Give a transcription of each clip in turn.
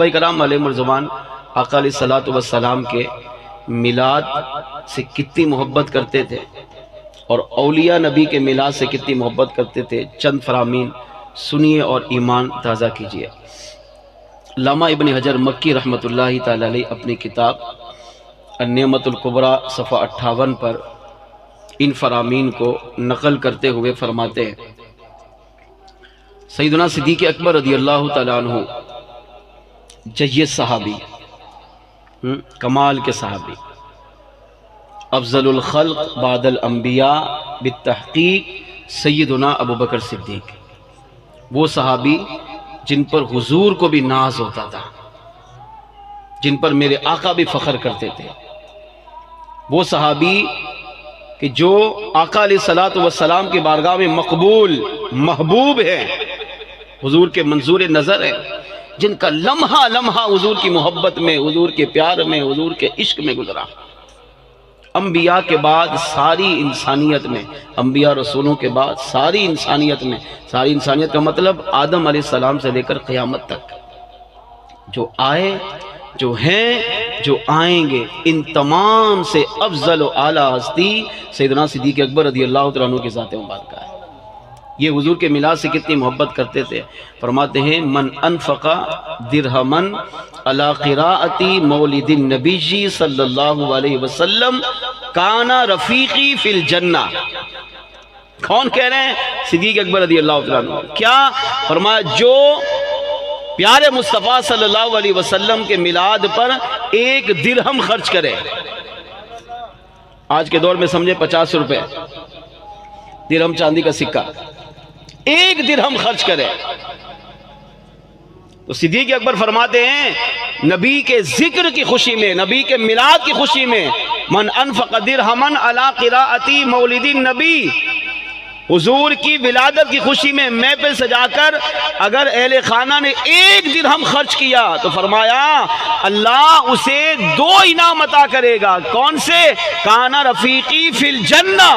صحابہ کرام علیہ مرضوان آقا علیہ الصلوۃ والسلام کے میلاد سے کتنی محبت کرتے تھے اور اولیاء نبی کے میلاد سے کتنی محبت کرتے تھے، چند فرامین سنیے اور ایمان تازہ کیجیے۔ علامہ ابن حجر مکی رحمۃ اللہ تعالی علیہ اپنی کتاب النعمت الکبریٰ صفحہ 58 پر ان فرامین کو نقل کرتے ہوئے فرماتے ہیں، سیدنا صدیق اکبر رضی اللہ تعالیٰ عنہ جید صحابی، کمال کے صحابی، افضل الخلق بعد الانبیاء بالتحقیق سیدنا ابو بکر صدیق، وہ صحابی جن پر حضور کو بھی ناز ہوتا تھا، جن پر میرے آقا بھی فخر کرتے تھے، وہ صحابی کہ جو آقا علیہ الصلوۃ والسلام کی بارگاہ میں مقبول محبوب ہے، حضور کے منظور نظر ہے، جن کا لمحہ لمحہ حضور کی محبت میں، حضور کے پیار میں، حضور کے عشق میں گزرا۔ انبیاء کے بعد ساری انسانیت میں، انبیاء رسولوں کے بعد ساری انسانیت میں، ساری انسانیت کا مطلب آدم علیہ السلام سے لے کر قیامت تک، جو آئے، جو ہیں، جو آئیں گے، ان تمام سے افضل و اعلیٰ ہستی سیدنا صدیق اکبر رضی اللہ تعالیٰ عنہ کی ذات مبارکہ ہے۔ یہ حضور کے میلاد سے کتنی محبت کرتے تھے، فرماتے ہیں من انفق درہمن علی قراءت مولد النبی صلی اللہ علیہ وسلم کان رفیقی فی الجنہ۔ کون کہہ رہے ہیں؟ صدیق اکبر رضی اللہ تعالیٰ عنہ۔ کیا فرمایا؟ جو پیارے مصطفیٰ صلی اللہ علیہ وسلم کے میلاد پر ایک درہم خرچ کرے، آج کے دور میں سمجھے 50 روپے، درہم چاندی کا سکہ، ایک درہم خرچ کرے، تو صدیق اکبر فرماتے ہیں نبی کے ذکر کی خوشی میں، نبی کے میلاد کی خوشی میں، من انفق درہمن علی قراءت مولد النبی، حضور کی ولادت کی خوشی میں محفل سجا کر اگر اہل خانہ نے ایک درہم خرچ کیا تو فرمایا اللہ اسے 2 انعام عطا کرے گا۔ کون سے؟ کانا رفیقی فی الجنہ،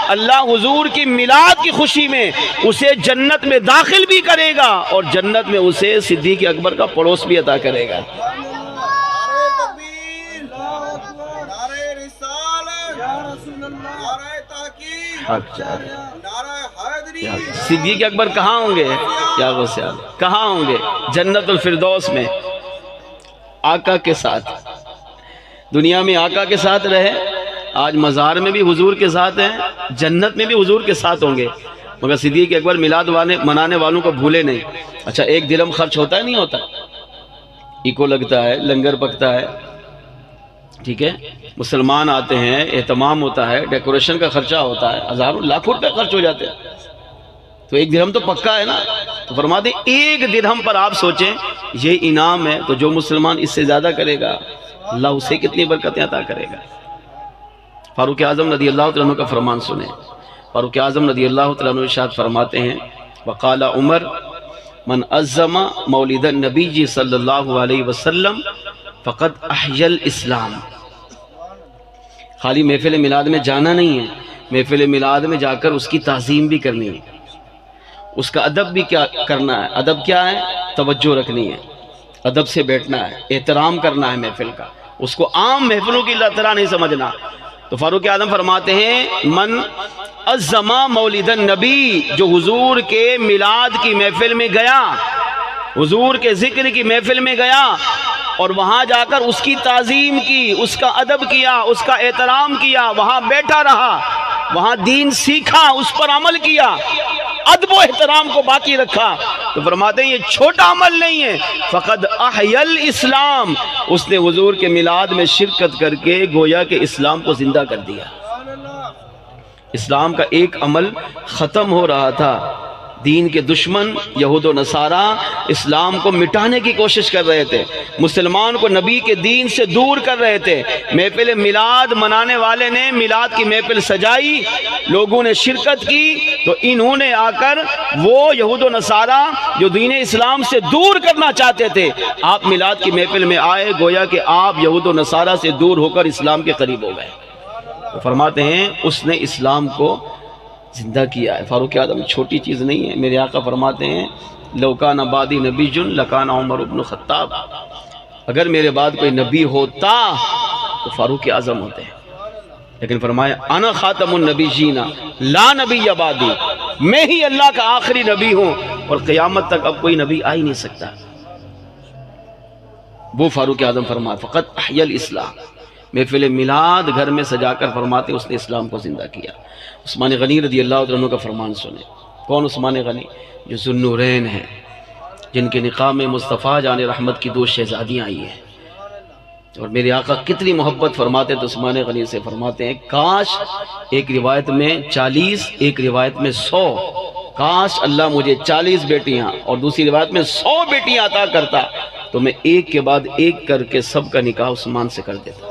اللہ حضور کی میلاد کی خوشی میں اسے جنت میں داخل بھی کرے گا اور جنت میں اسے صدیق اکبر کا پڑوس بھی عطا کرے گا۔ صدیق اکبر کہاں ہوں گے؟ یا غوثیان کہاں ہوں گے؟ جنت الفردوس میں آقا کے ساتھ۔ دنیا میں آقا کے ساتھ رہے، آج مزار میں بھی حضور کے ساتھ ہیں، جنت میں بھی حضور کے ساتھ ہوں گے، مگر صدیق اکبر میلاد منانے والوں کو بھولے نہیں۔ اچھا، ایک درہم خرچ ہوتا ہے نہیں ہوتا؟ ایکو لگتا ہے، لنگر پکتا ہے، ٹھیک ہے، مسلمان آتے ہیں، اہتمام ہوتا ہے، ڈیکوریشن کا خرچہ ہوتا ہے، ہزاروں لاکھوں روپے خرچ ہو جاتے ہیں، تو ایک درہم تو پکا ہے نا۔ تو فرماتے ایک درہم پر آپ سوچیں یہ انعام ہے، تو جو مسلمان اس سے زیادہ کرے گا اللہ اسے کتنی برکتیں عطا کرے گا۔ فاروق اعظم رضی اللہ تعالیٰ عنہ کا فرمان سنیں، فاروق اعظم رضی اللہ تعالیٰ عنہ ارشاد فرماتے ہیں وقال عمر من عظم مولد النبی صلی اللہ علیہ وسلم فقد احیا الاسلام۔ خالی محفل میلاد میں جانا نہیں ہے، محفل میلاد میں جا کر اس کی تعظیم بھی کرنی ہے، اس کا ادب بھی کیا کرنا ہے۔ ادب کیا ہے؟ توجہ رکھنی ہے، ادب سے بیٹھنا ہے، احترام کرنا ہے محفل کا، اس کو عام محفلوں کی طرح نہیں سمجھنا۔ تو فاروق اعظم فرماتے ہیں من عظم مولد النبی، جو حضور کے میلاد کی محفل میں گیا، حضور کے ذکر کی محفل میں گیا اور وہاں جا کر اس کی تعظیم کی، اس کا ادب کیا، اس کا احترام کیا، وہاں بیٹھا رہا، وہاں دین سیکھا، اس پر عمل کیا، ادب و احترام کو باقی رکھا، تو فرماتے ہیں یہ چھوٹا عمل نہیں ہے، فقد احیا الاسلام، اس نے حضور کے میلاد میں شرکت کر کے گویا کہ اسلام کو زندہ کر دیا۔ اسلام کا ایک عمل ختم ہو رہا تھا، دین کے دشمن یہود و نصارہ اسلام کو مٹانے کی کوشش کر رہے تھے، مسلمان کو نبی کے دین سے دور کر رہے تھے۔ محفل میلاد منانے والے نے میلاد کی محفل سجائی، لوگوں نے شرکت کی، تو انہوں نے آ کر وہ یہود و نصارہ جو دین اسلام سے دور کرنا چاہتے تھے، آپ میلاد کی محفل میں آئے، گویا کہ آپ یہود و نصارہ سے دور ہو کر اسلام کے قریب ہو گئے۔ تو فرماتے ہیں اس نے اسلام کو زندہ کیا ہے۔ فاروق اعظم چھوٹی چیز نہیں ہے، میرے آقا فرماتے ہیں لو کان بعدی نبی لکان عمر بن خطاب، اگر میرے بعد کوئی نبی ہوتا تو فاروق اعظم ہوتے ہیں، لیکن فرمایا انا خاتم النبیین لا نبی بعدی، میں ہی اللہ کا آخری نبی ہوں اور قیامت تک اب کوئی نبی آ ہی نہیں سکتا۔ وہ فاروق اعظم فرمایا فقط احیا الاسلام، محفل میلاد گھر میں سجا کر فرماتے اس نے اسلام کو زندہ کیا۔ عثمان غنی رضی اللہ عنہ کا فرمان سنیں۔ کون عثمان غنی؟ جو ذو النورین ہیں، جن کے نکاح میں مصطفیٰ جان رحمت کی 2 شہزادیاں آئی ہیں، اور میرے آقا کتنی محبت فرماتے تو عثمان غنی سے فرماتے ہیں کاش ایک روایت میں 40 ایک روایت میں 100، کاش اللہ مجھے 40 بیٹیاں اور دوسری روایت میں 100 بیٹیاں عطا کرتا تو میں ایک کے بعد ایک کر کے سب کا نکاح عثمان سے کر دیتا۔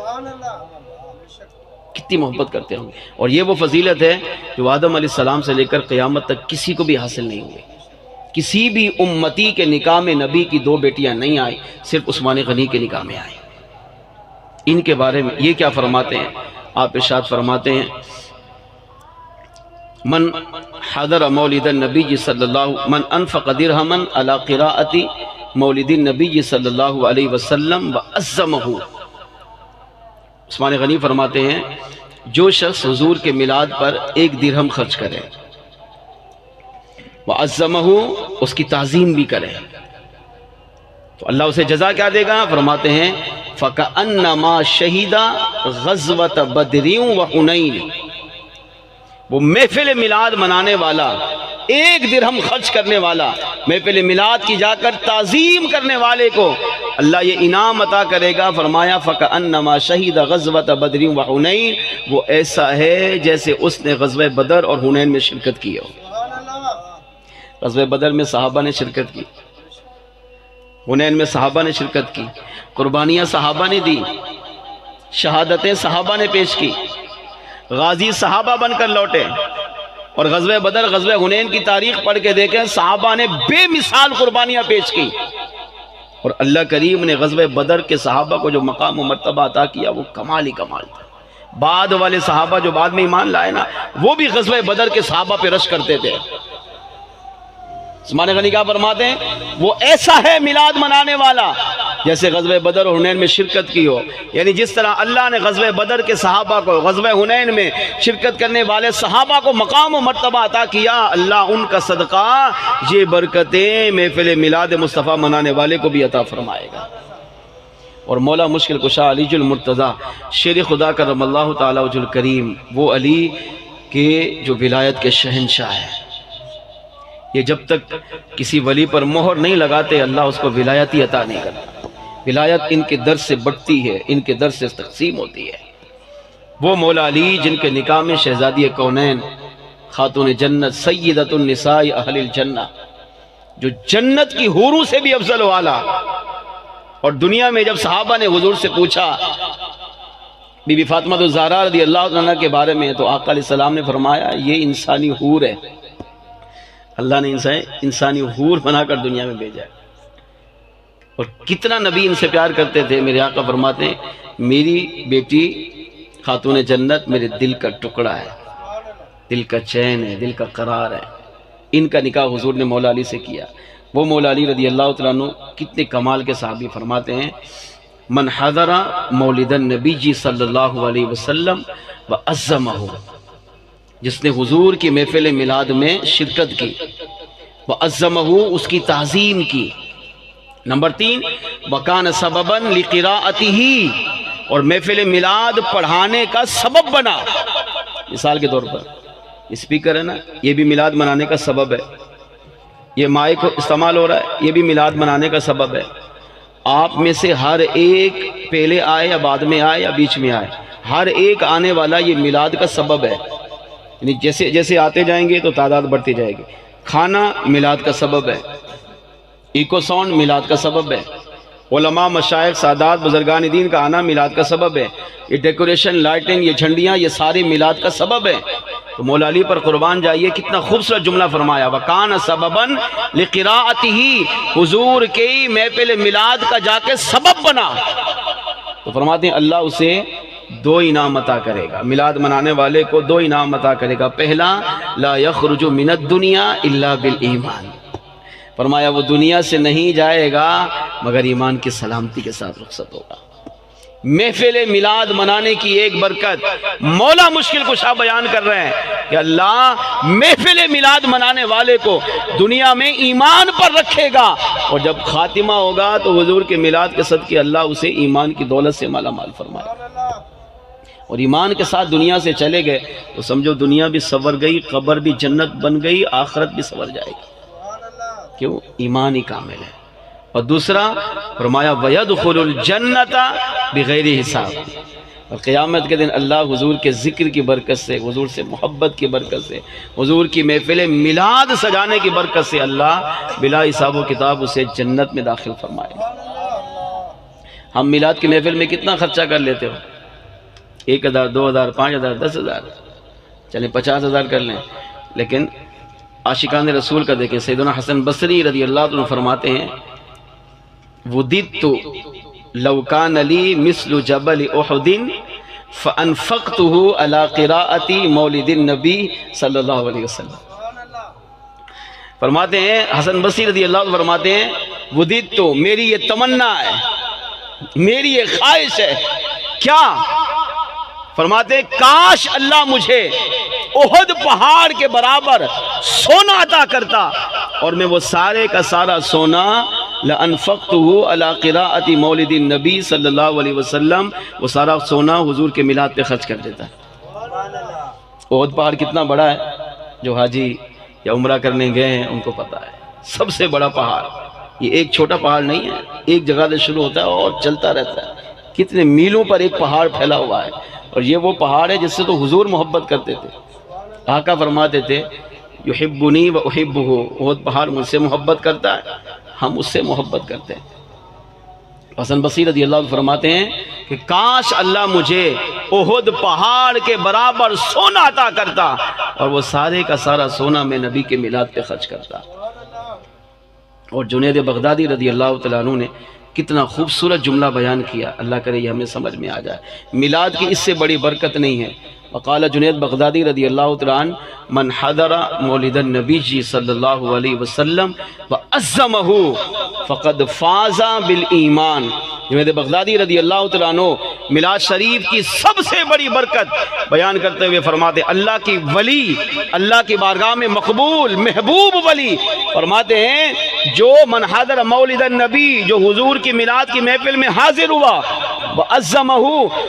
کتنی محبت کرتے ہوں گے۔ اور یہ وہ فضیلت ہے جو آدم علیہ السلام سے لے کر قیامت تک کسی کو بھی حاصل نہیں ہوئی۔ کسی بھی امتی کے نکاح میں نبی کی 2 بیٹیاں نہیں آئی، صرف عثمان غنی کے نکاح میں آئی۔ ان کے بارے میں یہ کیا فرماتے ہیں؟ آپ ارشاد فرماتے ہیں من حضر مولد النبی صلی اللہ من انفق درہما علی قراءت مولد النبی صلی اللہ علیہ وسلم وعظمہ، عثمان غنی فرماتے ہیں جو شخص حضور کے میلاد پر 1 درہم خرچ کرے، وعظمہ اس کی تعظیم بھی کرے، تو اللہ اسے جزا کیا دے گا؟ فرماتے ہیں فَكَأَنَّمَا شَهِدَ غَزْوَةَ بَدْرٍ وَحُنَيْنٍ، وہ محفل میلاد منانے والا، 1 درہم خرچ کرنے والا، محفل میلاد کی جا کر تعظیم کرنے والے کو اللہ یہ انعام عطا کرے گا۔ فرمایا فَكَأَنَّمَا شَهِدَ غَزْوَةَ بَدْرٍ وَحُنَيْنٍ، وہ ایسا ہے جیسے اس نے غزوہ بدر اور حنین میں شرکت کی ہو۔ غزوہ بدر میں صحابہ نے شرکت کی، حنین میں صحابہ نے شرکت کی، قربانیاں صحابہ نے دی، شہادتیں صحابہ نے پیش کی، غازی صحابہ بن کر لوٹے، اور غزوہ بدر غزوہ حنین کی تاریخ پڑھ کے دیکھیں صحابہ نے بے مثال قربانیاں پیش کی، اور اللہ کریم نے غزوہ بدر کے صحابہ کو جو مقام و مرتبہ عطا کیا وہ کمال ہی کمال تھا۔ بعد والے صحابہ جو بعد میں ایمان لائے نا، وہ بھی غزوہ بدر کے صحابہ پہ رش کرتے تھے۔ عثمان غنی کیا فرماتے ہیں وہ ایسا ہے میلاد منانے والا جیسے غزوہ بدر اور حنین میں شرکت کی ہو، یعنی جس طرح اللہ نے غزوہ بدر کے صحابہ کو، غزوہ حنین میں شرکت کرنے والے صحابہ کو مقام و مرتبہ عطا کیا، اللہ ان کا صدقہ یہ برکتیں محفل میلاد مصطفیٰ منانے والے کو بھی عطا فرمائے گا۔ اور مولا مشکل کشا علی المرتضیٰ شیر خدا کرم اللہ تعالی وجہ الکریم، وہ علی کے جو ولایت کے شہنشاہ ہیں، یہ جب تک کسی ولی پر مہر نہیں لگاتے اللہ اس کو ولایت ہی عطا نہیں کرتا۔ ولایت ان کے در سے بڑھتی ہے، ان کے در سے تقسیم ہوتی ہے۔ وہ مولا علی جن کے نکاح میں شہزادی کونین خاتون جنت سیدۃ النساء اہل الجنہ، جو جنت کی حوروں سے بھی افضل و اعلیٰ، اور دنیا میں جب صحابہ نے حضور سے پوچھا بی بی فاطمہ الزہرا رضی اللہ عنہ کے بارے میں تو آقا علیہ السلام نے فرمایا یہ انسانی حور ہے، اللہ نے انسانی حور بنا کر دنیا میں بھیجا ہے۔ اور کتنا نبی ان سے پیار کرتے تھے، میرے آقا فرماتے ہیں میری بیٹی خاتون جنت میرے دل کا ٹکڑا ہے، دل کا چین ہے، دل کا قرار ہے۔ ان کا نکاح حضور نے مولا علی سے کیا۔ وہ مولا علی رضی اللہ تعالیٰ عنہ کتنے کمال کے صحابی، فرماتے ہیں من حضر مولد النبی صلی اللہ علیہ وسلم وعظمہ، جس نے حضور کی محفل میلاد میں شرکت کی، وعظمہ اس کی تعظیم کی۔ نمبر 3 وکان سببا لقراءتہ، اور محفل میلاد پڑھانے کا سبب بنا۔ مثال کے طور پر اسپیکر ہے نا، یہ بھی میلاد منانے کا سبب ہے، یہ مائک استعمال ہو رہا ہے، یہ بھی میلاد منانے کا سبب ہے۔ آپ میں سے ہر ایک پہلے آئے یا بعد میں آئے یا بیچ میں آئے، ہر ایک آنے والا یہ میلاد کا سبب ہے، یعنی جیسے جیسے آتے جائیں گے تو تعداد بڑھتی جائے گی۔ کھانا میلاد کا سبب ہے، ایکو ساؤنڈ میلاد کا سبب ہے، علماء مشائخ سادات بزرگان دین کا آنا میلاد کا سبب ہے، یہ ڈیکوریشن لائٹنگ یہ جھنڈیاں یہ سارے میلاد کا سبب ہے۔ تو مولا علی پر قربان جائیے کتنا خوبصورت جملہ فرمایا وَكَانَ سَبَبًا لِقِرَاءَتِهِ، حضور کے محفل میلاد کا جا کے سبب بنا، تو فرماتے ہیں اللہ اسے 2 انعام عطا کرے گا، میلاد منانے والے کو 2 انعام عطا کرے گا۔ پہلا لا یخرج من الدنیا الا بالایمان، فرمایا وہ دنیا سے نہیں جائے گا مگر ایمان کی سلامتی کے ساتھ رخصت ہوگا۔ محفل میلاد منانے کی ایک برکت مولا مشکل کشا بیان کر رہے ہیں کہ اللہ محفل میلاد منانے والے کو دنیا میں ایمان پر رکھے گا، اور جب خاتمہ ہوگا تو حضور کے میلاد کے صدقے اللہ اسے ایمان کی دولت سے مالا مال فرمائے گا۔ اور ایمان کے ساتھ دنیا سے چلے گئے تو سمجھو دنیا بھی سنور گئی، قبر بھی جنت بن گئی، آخرت بھی سنور جائے گی۔ کیوں؟ ایمان ہی کامل ہے۔ اور دوسرا فرمایا وَيَدْخُلُ الْجَنَّةَ بِغَيْرِ حساب، اور قیامت کے دن اللہ حضور کے ذکر کی برکت سے، حضور سے محبت کی برکت سے، حضور کی محفل میلاد سجانے کی برکت سے اللہ بلا حساب و کتاب اسے جنت میں داخل فرمائے گا۔ ہم میلاد کی محفل میں کتنا خرچہ کر لیتے ہو؟ 1000 2000 5000 10000، چلیں 50000 کر لیں، لیکن عاشقان رسول کا دیکھیں، سیدنا حسن بصری رضی اللہ عنہ فرماتے ہیں وَدِدْتُ لَوْ كَانَ لِي مِثْلُ جَبَلِ أُحُدٍ فَأَنفَقْتُهُ عَلَى قِرَاءَةِ مولد النبی صلی اللہ علیہ وسلم۔ فرماتے ہیں حسن بصری رضی اللہ عنہ فرماتے ہیں وَدِدْتُ، میری یہ تمنا ہے، میری یہ خواہش ہے، کیا؟ فرماتے ہیں کاش اللہ مجھے احد پہاڑ کے برابر سونا عطا کرتا اور میں وہ سارے کا سارا سونا لَأَنفَقْتُهُ عَلَى قِرَاءَةِ مولد النبی صلی اللہ علیہ وسلم، وہ سارا سونا حضور کے میلاد پہ خرچ کر دیتا ہے۔ احد پہاڑ کتنا بڑا ہے، جو حاجی یا عمرہ کرنے گئے ہیں ان کو پتا ہے، سب سے بڑا پہاڑ۔ یہ ایک چھوٹا پہاڑ نہیں ہے، ایک جگہ سے شروع ہوتا ہے اور چلتا رہتا ہے، کتنے میلوں پر ایک پہاڑ پھیلا ہوا ہے، اور یہ وہ پہاڑ ہے جس سے تو حضور محبت کرتے تھے۔ آقا فرماتے تھے یحبنی و احبہ، احد پہاڑ مجھ سے محبت کرتا ہے، ہم اس سے محبت کرتے ہیں۔ حسن بصری رضی اللہ عنہ فرماتے ہیں کہ کاش اللہ مجھے احد پہاڑ کے برابر سونا عطا کرتا اور وہ سارے کا سارا سونا میں نبی کے میلاد پہ خرچ کرتا۔ اور جنید بغدادی رضی اللہ تعالیٰ عنہ نے کتنا خوبصورت جملہ بیان کیا، اللہ کرے یہ ہمیں سمجھ میں آ جائے۔ میلاد کی اس سے بڑی برکت نہیں ہے۔ وقال جنید بغدادی رضی اللہ تعالیٰ عنہ من حضر مولد النبی صلی اللہ علیہ وسلم وعظمہ فقد فاز بالایمان۔ جنید بغدادی رضی اللہ تعالیٰ عنہ میلاد شریف کی سب سے بڑی برکت بیان کرتے ہوئے فرماتے اللہ کی ولی، اللہ کی بارگاہ میں مقبول محبوب ولی، فرماتے ہیں جو من حضر مولد النبی، جو حضور کی میلاد کی محفل میں حاضر ہوا وعظمہ،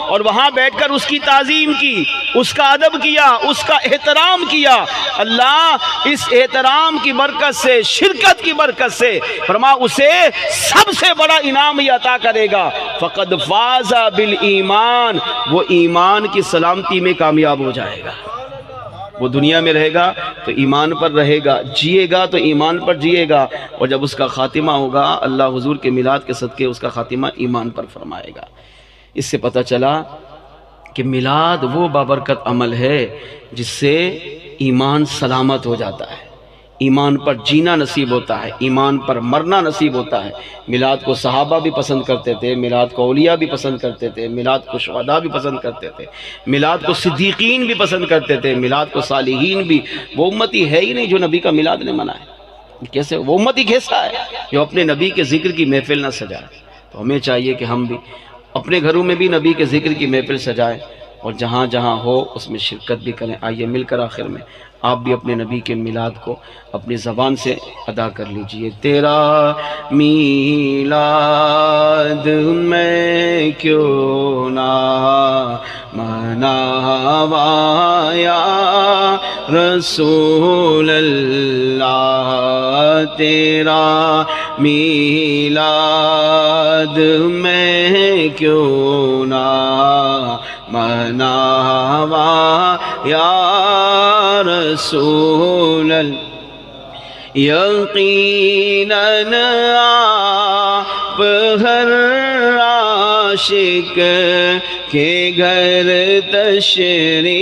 اور وہاں بیٹھ کر اس کی تعظیم کی، اس کا ادب کیا، اس کا احترام کیا، اللہ اس احترام کی برکت سے، شرکت کی برکت سے فرما اسے سب سے بڑا انعام ہی عطا کرے گا، فقد فاز بالایمان، وہ ایمان کی سلامتی میں کامیاب ہو جائے گا۔ وہ دنیا میں رہے گا تو ایمان پر رہے گا، جیے گا تو ایمان پر جیے گا، اور جب اس کا خاتمہ ہوگا اللہ حضور کے میلاد کے صدقے اس کا خاتمہ ایمان پر فرمائے گا۔ اس سے پتہ چلا کہ میلاد وہ بابرکت عمل ہے جس سے ایمان سلامت ہو جاتا ہے، ایمان پر جینا نصیب ہوتا ہے، ایمان پر مرنا نصیب ہوتا ہے۔ میلاد کو صحابہ بھی پسند کرتے تھے، میلاد کو اولیاء بھی پسند کرتے تھے، میلاد کو شہداء بھی پسند کرتے تھے، میلاد کو صدیقین بھی پسند کرتے تھے، میلاد کو صالحین بھی۔ وہ امتی ہے ہی نہیں جو نبی کا میلاد نے منائے، کیسے وہ امتی کیسا ہے جو اپنے نبی کے ذکر کی محفل نہ سجائے؟ تو ہمیں چاہیے کہ ہم بھی اپنے گھروں میں بھی نبی کے ذکر کی محفل سجائیں، اور جہاں جہاں ہو اس میں شرکت بھی کریں۔ آئیے مل کر آخر میں آپ بھی اپنے نبی کے میلاد کو اپنی زبان سے ادا کر لیجئے۔ تیرا میلاد میں کیوں نہ مناواں یا رسول اللہ، تیرا میلاد میں کیوں نہ مناواں یا رسول اللہ۔ یقیناً آپ ہر عاشق کے گھر تشریف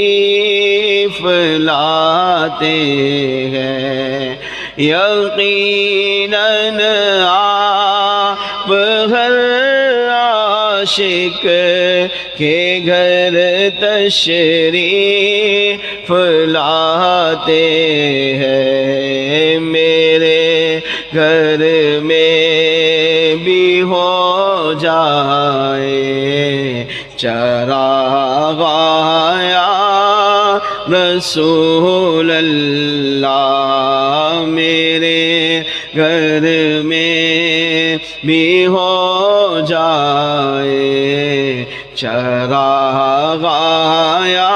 لاتے ہیں، یقیناً آپ ہر عاشق کے گھر تشریف لاتے ہیں۔ میرے گھر میں بھی ہو جائے چراغ یا رسول اللہ، میرے گھر میں بھی ہو جائے چراغ یا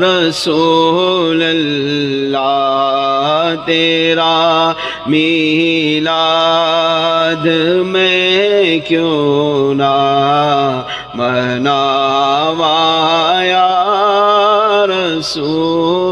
رسول اللہ، تیرا میلاد میں کیوں نہ مناواں یا رسول